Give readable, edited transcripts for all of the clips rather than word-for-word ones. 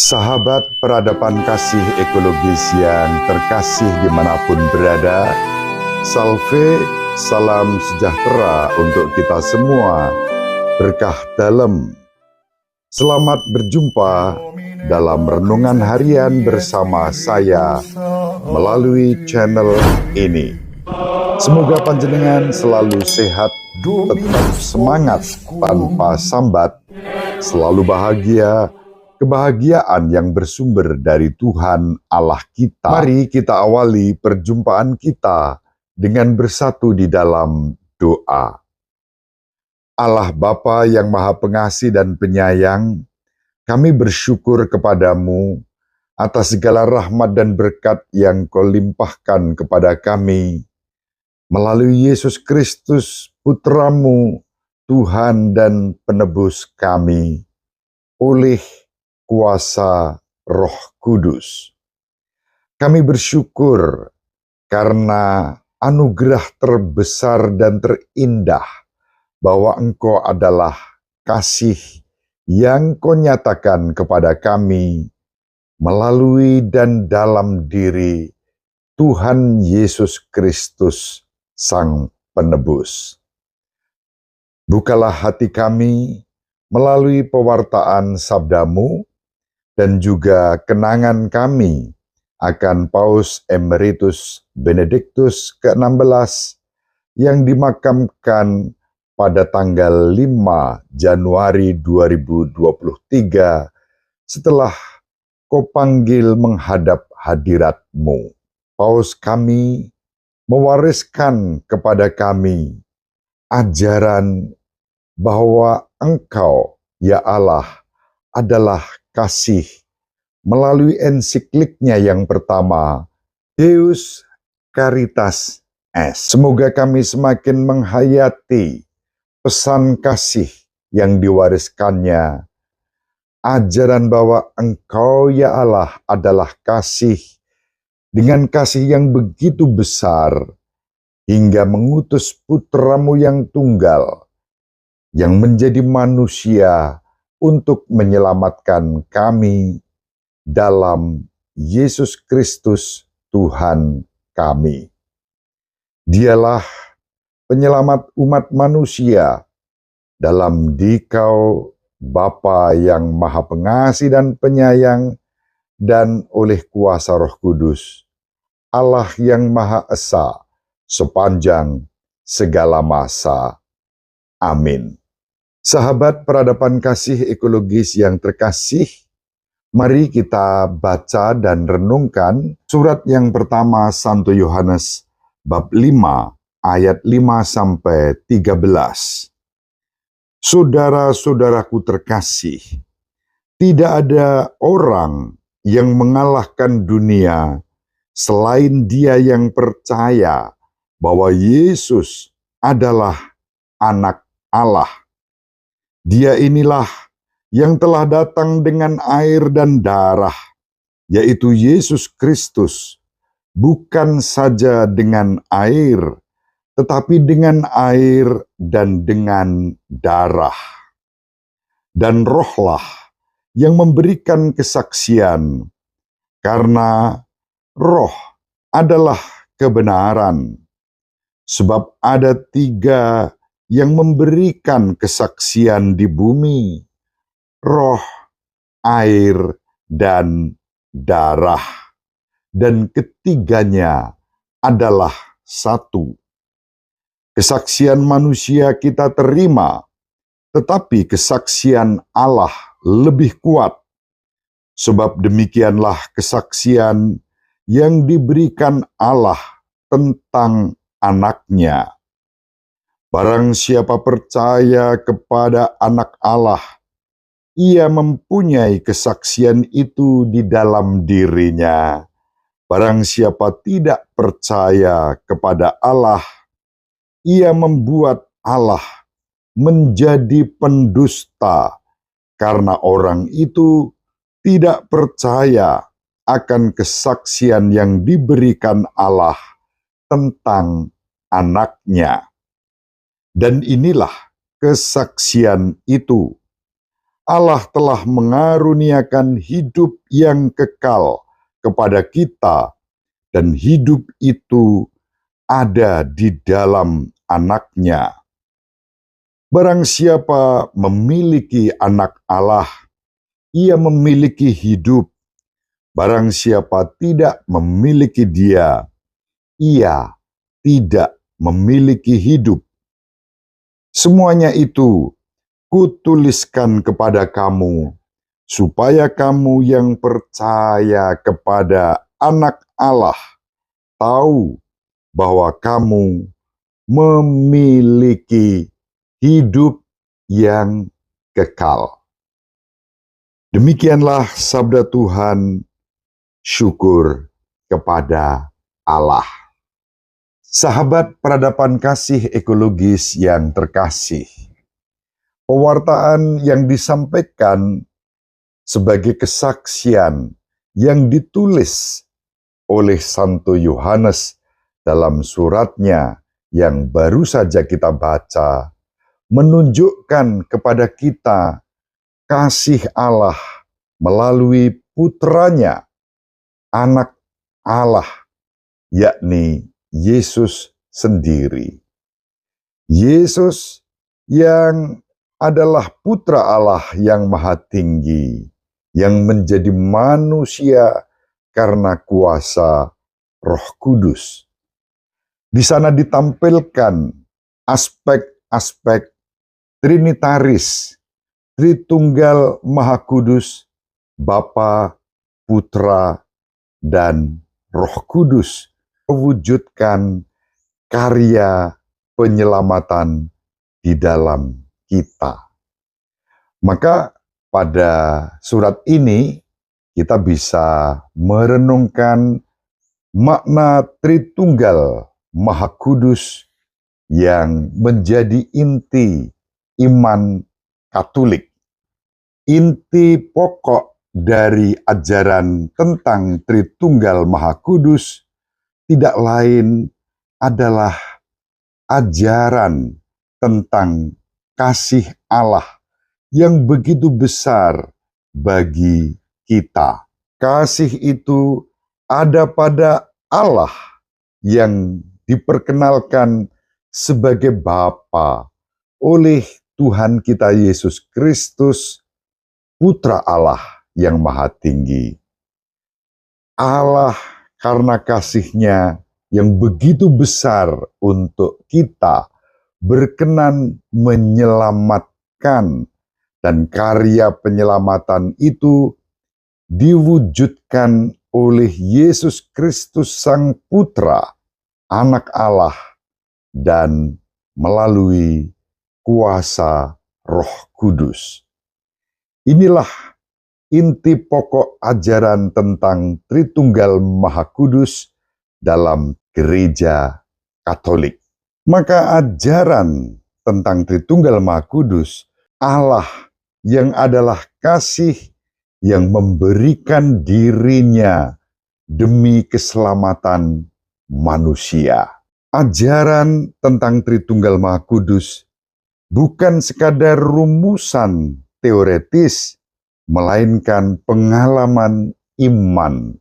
Sahabat peradaban kasih ekologis yang terkasih dimanapun berada, salve, salam sejahtera untuk kita semua, berkah dalam. Selamat berjumpa dalam Renungan Harian bersama saya melalui channel ini. Semoga panjenengan selalu sehat, tetap semangat tanpa sambat, selalu bahagia, kebahagiaan yang bersumber dari Tuhan Allah kita. Mari kita awali perjumpaan kita dengan bersatu di dalam doa. Allah Bapa yang Maha Pengasih dan Penyayang, kami bersyukur kepadamu atas segala rahmat dan berkat yang Kau limpahkan kepada kami melalui Yesus Kristus, Putramu, Tuhan dan Penebus kami, oleh kuasa Roh Kudus. Kami bersyukur karena anugerah terbesar dan terindah bahwa Engkau adalah kasih yang Kau nyatakan kepada kami melalui dan dalam diri Tuhan Yesus Kristus, Sang Penebus. Bukalah hati kami melalui pewartaan sabdamu dan juga kenangan kami akan Paus Emeritus Benediktus ke-16 yang dimakamkan pada tanggal 5 Januari 2023 setelah Kau panggil menghadap hadirat-Mu. Paus kami mewariskan kepada kami ajaran bahwa Engkau, ya Allah, adalah kasih melalui ensikliknya yang pertama, Deus Caritas Est. Semoga kami semakin menghayati pesan kasih yang diwariskannya, ajaran bahwa Engkau, ya Allah, adalah kasih, dengan kasih yang begitu besar, hingga mengutus Putramu yang tunggal, yang menjadi manusia untuk menyelamatkan kami dalam Yesus Kristus Tuhan kami. Dialah penyelamat umat manusia dalam Dikau Bapa yang Maha Pengasih dan Penyayang, dan oleh kuasa Roh Kudus, Allah yang Maha Esa sepanjang segala masa. Amin. Sahabat peradaban kasih ekologis yang terkasih, mari kita baca dan renungkan surat yang pertama Santo Yohanes bab 5 ayat 5-13. Saudara-saudaraku terkasih, tidak ada orang yang mengalahkan dunia selain dia yang percaya bahwa Yesus adalah Anak Allah. Dia inilah yang telah datang dengan air dan darah, yaitu Yesus Kristus, bukan saja dengan air, tetapi dengan air dan dengan darah. Dan Rohlah yang memberikan kesaksian, karena Roh adalah kebenaran. Sebab ada 3 yang memberikan kesaksian di bumi, roh, air, dan darah. Dan ketiganya adalah satu. Kesaksian manusia kita terima, tetapi kesaksian Allah lebih kuat. Sebab demikianlah kesaksian yang diberikan Allah tentang Anak-Nya. Barang siapa percaya kepada Anak Allah, ia mempunyai kesaksian itu di dalam dirinya. Barang siapa tidak percaya kepada Allah, ia membuat Allah menjadi pendusta, karena orang itu tidak percaya akan kesaksian yang diberikan Allah tentang Anak-Nya. Dan inilah kesaksian itu, Allah telah mengaruniakan hidup yang kekal kepada kita, dan hidup itu ada di dalam Anak-Nya. Barang siapa memiliki Anak Allah, ia memiliki hidup. Barang siapa tidak memiliki Dia, ia tidak memiliki hidup. Semuanya itu kutuliskan kepada kamu, supaya kamu yang percaya kepada Anak Allah tahu bahwa kamu memiliki hidup yang kekal. Demikianlah sabda Tuhan. Syukur kepada Allah. Sahabat peradaban kasih ekologis yang terkasih, pewartaan yang disampaikan sebagai kesaksian yang ditulis oleh Santo Yohanes dalam suratnya yang baru saja kita baca, menunjukkan kepada kita kasih Allah melalui putranya, Anak Allah, yakni Yesus sendiri. Yesus yang adalah putra Allah yang maha tinggi, yang menjadi manusia karena kuasa Roh Kudus. Di sana ditampilkan aspek-aspek trinitaris, Tritunggal Maha Kudus, Bapa, Putra, dan Roh Kudus mewujudkan karya penyelamatan di dalam kita. Maka pada surat ini kita bisa merenungkan makna Tritunggal Maha Kudus yang menjadi inti iman Katolik. Inti pokok dari ajaran tentang Tritunggal Maha Kudus tidak lain adalah ajaran tentang kasih Allah yang begitu besar bagi kita. Kasih itu ada pada Allah yang diperkenalkan sebagai Bapa oleh Tuhan kita Yesus Kristus, Putra Allah yang maha tinggi. Allah karena kasih-Nya yang begitu besar untuk kita berkenan menyelamatkan, dan karya penyelamatan itu diwujudkan oleh Yesus Kristus Sang Putra, Anak Allah, dan melalui kuasa Roh Kudus. Inilah inti pokok ajaran tentang Tritunggal Maha Kudus dalam Gereja Katolik. Maka ajaran tentang Tritunggal Maha Kudus, Allah yang adalah kasih yang memberikan dirinya demi keselamatan manusia. Ajaran tentang Tritunggal Maha Kudus bukan sekadar rumusan teoretis, melainkan pengalaman iman,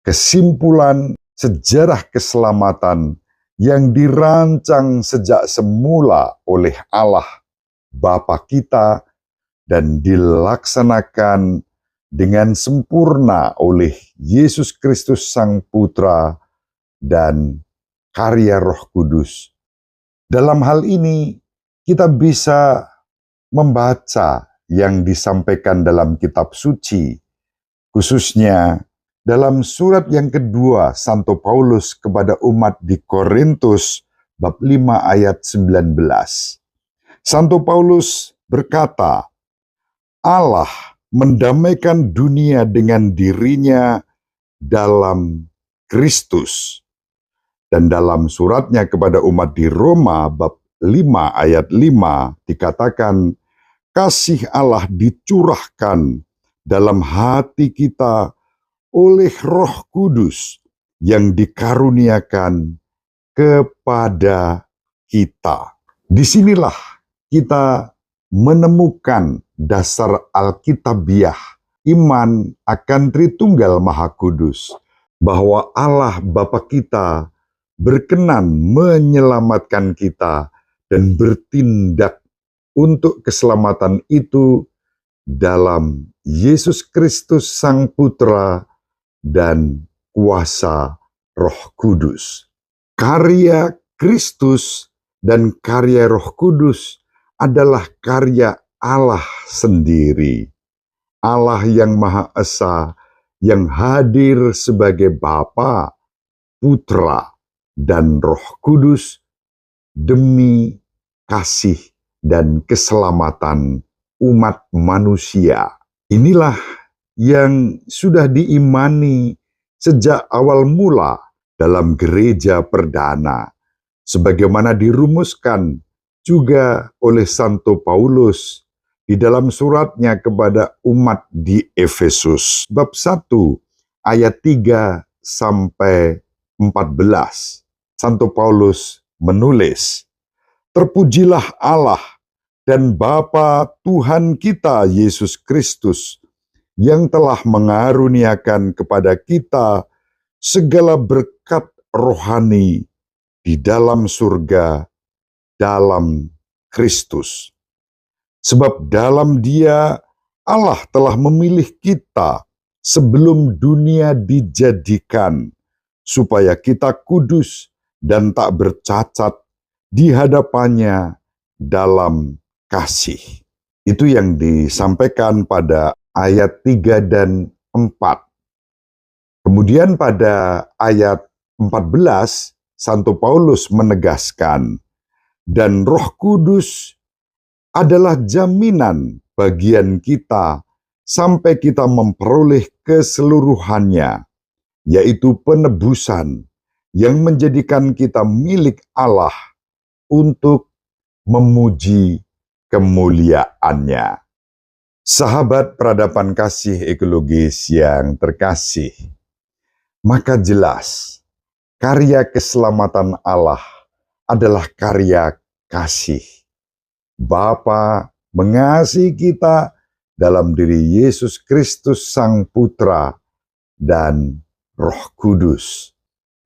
kesimpulan sejarah keselamatan yang dirancang sejak semula oleh Allah Bapa kita dan dilaksanakan dengan sempurna oleh Yesus Kristus Sang Putra dan karya Roh Kudus. Dalam hal ini kita bisa membaca yang disampaikan dalam kitab suci, khususnya dalam surat yang kedua Santo Paulus kepada umat di Korintus bab 5 ayat 19. Santo Paulus berkata, Allah mendamaikan dunia dengan dirinya dalam Kristus. Dan dalam suratnya kepada umat di Roma bab 5 ayat 5 dikatakan, kasih Allah dicurahkan dalam hati kita oleh Roh Kudus yang dikaruniakan kepada kita. Disinilah kita menemukan dasar Alkitabiah, iman akan Tritunggal Maha Kudus, bahwa Allah Bapa kita berkenan menyelamatkan kita dan bertindak untuk keselamatan itu dalam Yesus Kristus Sang Putra dan kuasa Roh Kudus. Karya Kristus dan karya Roh Kudus adalah karya Allah sendiri. Allah yang Maha Esa, yang hadir sebagai Bapa, Putra, dan Roh Kudus demi kasih dan keselamatan umat manusia. Inilah yang sudah diimani sejak awal mula dalam gereja perdana, sebagaimana dirumuskan juga oleh Santo Paulus di dalam suratnya kepada umat di Efesus. Bab 1 ayat 3 sampai 14. Santo Paulus menulis, "Terpujilah Allah dan Bapa Tuhan kita Yesus Kristus, yang telah mengaruniakan kepada kita segala berkat rohani di dalam surga dalam Kristus. Sebab dalam Dia Allah telah memilih kita sebelum dunia dijadikan, supaya kita kudus dan tak bercacat di hadapannya dalam kasih." Itu yang disampaikan pada ayat 3 dan 4. Kemudian pada ayat 14, Santo Paulus menegaskan, "Dan Roh Kudus adalah jaminan bagian kita sampai kita memperoleh keseluruhannya, yaitu penebusan yang menjadikan kita milik Allah untuk memuji kemuliaannya." Sahabat peradaban kasih ekologis yang terkasih, maka jelas karya keselamatan Allah adalah karya kasih. Bapa mengasihi kita dalam diri Yesus Kristus Sang Putra dan Roh Kudus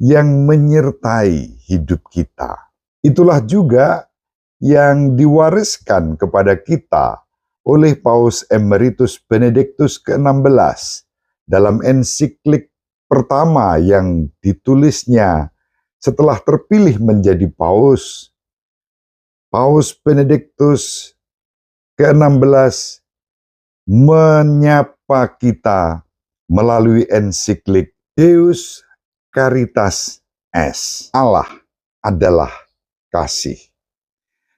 yang menyertai hidup kita. Itulah juga yang diwariskan kepada kita oleh Paus Emeritus Benediktus ke-16 dalam ensiklik pertama yang ditulisnya setelah terpilih menjadi Paus. Paus Benediktus ke-16 menyapa kita melalui ensiklik Deus Caritas Est. Allah adalah kasih.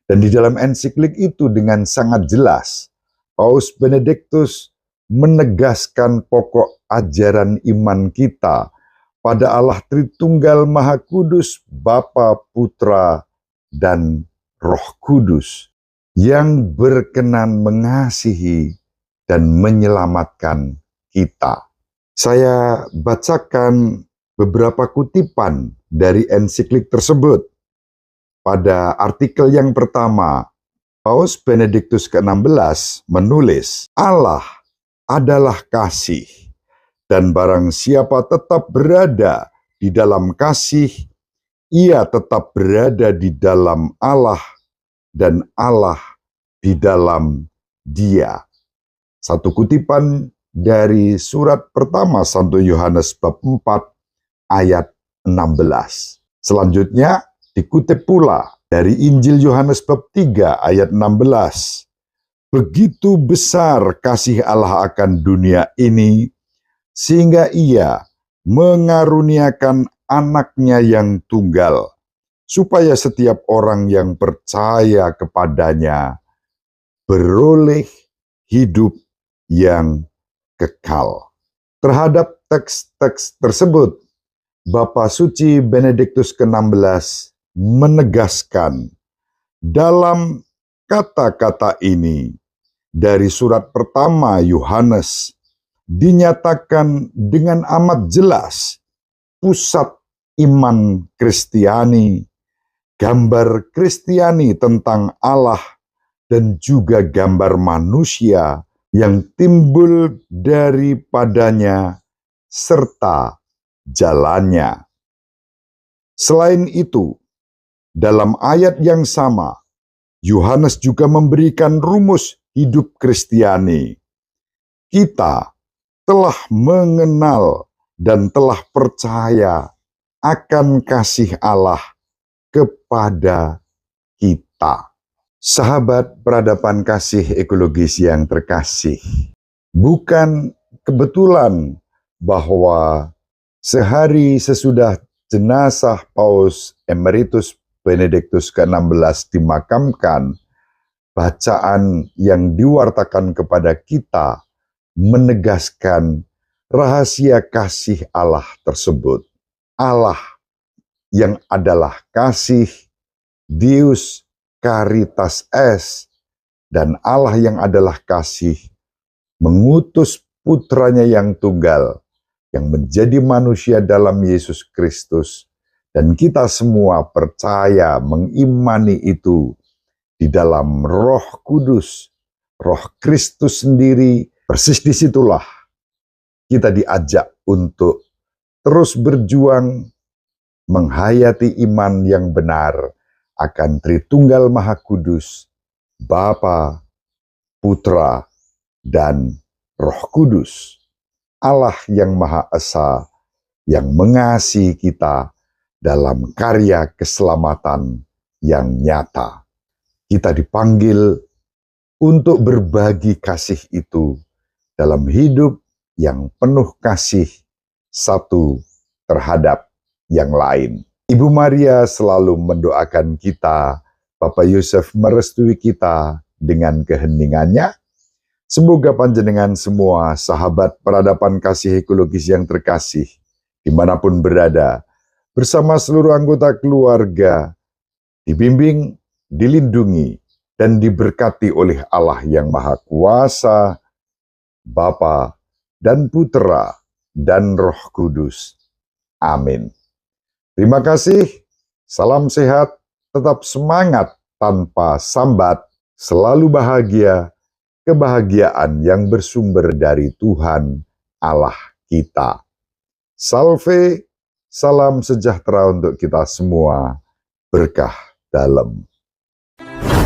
Dan di dalam ensiklik itu dengan sangat jelas, Paus Benediktus menegaskan pokok ajaran iman kita pada Allah Tritunggal Maha Kudus, Bapa, Putra, dan Roh Kudus, yang berkenan mengasihi dan menyelamatkan kita. Saya bacakan beberapa kutipan dari ensiklik tersebut. Pada artikel yang pertama, Paus Benediktus ke-16 menulis, "Allah adalah kasih, dan barang siapa tetap berada di dalam kasih, ia tetap berada di dalam Allah, dan Allah di dalam Dia." Satu kutipan dari surat pertama Santo Yohanes bab 4 ayat 16. Selanjutnya dikutip pula dari Injil Yohanes bab 3 ayat 16. "Begitu besar kasih Allah akan dunia ini, sehingga Ia mengaruniakan anaknya yang tunggal, supaya setiap orang yang percaya kepadanya beroleh hidup yang kekal." Terhadap teks-teks tersebut, Bapa Suci Benediktus ke-16 menegaskan dalam kata-kata ini dari surat pertama Yohanes dinyatakan dengan amat jelas pusat iman Kristiani, gambar Kristiani tentang Allah dan juga gambar manusia yang timbul daripadanya serta jalannya. Selain itu, dalam ayat yang sama, Yohanes juga memberikan rumus hidup Kristiani. Kita telah mengenal dan telah percaya akan kasih Allah kepada kita. Sahabat peradaban kasih ekologis yang terkasih, bukan kebetulan bahwa sehari sesudah jenazah Paus Emeritus Benediktus ke-16 dimakamkan, bacaan yang diwartakan kepada kita menegaskan rahasia kasih Allah tersebut. Allah yang adalah kasih, Deus Caritas Est, dan Allah yang adalah kasih, mengutus putranya yang tunggal, yang menjadi manusia dalam Yesus Kristus. Dan kita semua percaya, mengimani itu di dalam Roh Kudus, Roh Kristus sendiri. Persis disitulah kita diajak untuk terus berjuang menghayati iman yang benar akan Tritunggal Maha Kudus, Bapa, Putra, dan Roh Kudus. Allah yang Maha Esa, yang mengasihi kita dalam karya keselamatan yang nyata. Kita dipanggil untuk berbagi kasih itu dalam hidup yang penuh kasih satu terhadap yang lain. Ibu Maria selalu mendoakan kita, Bapak Yusuf merestui kita dengan keheningannya. Semoga panjenengan semua sahabat peradaban kasih ekologis yang terkasih, dimanapun berada, bersama seluruh anggota keluarga, dibimbing, dilindungi, dan diberkati oleh Allah yang Maha Kuasa, Bapa dan Putra dan Roh Kudus. Amin. Terima kasih, salam sehat, tetap semangat tanpa sambat, selalu bahagia, kebahagiaan yang bersumber dari Tuhan Allah kita. Salve, salam sejahtera untuk kita semua, berkah dalam.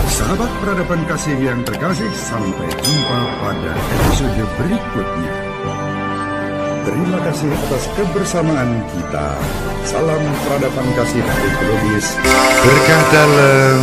Sahabat peradaban kasih yang terkasih, sampai jumpa pada episode berikutnya. Terima kasih atas kebersamaan kita. Salam peradaban kasih ekologis. Berkah dalam.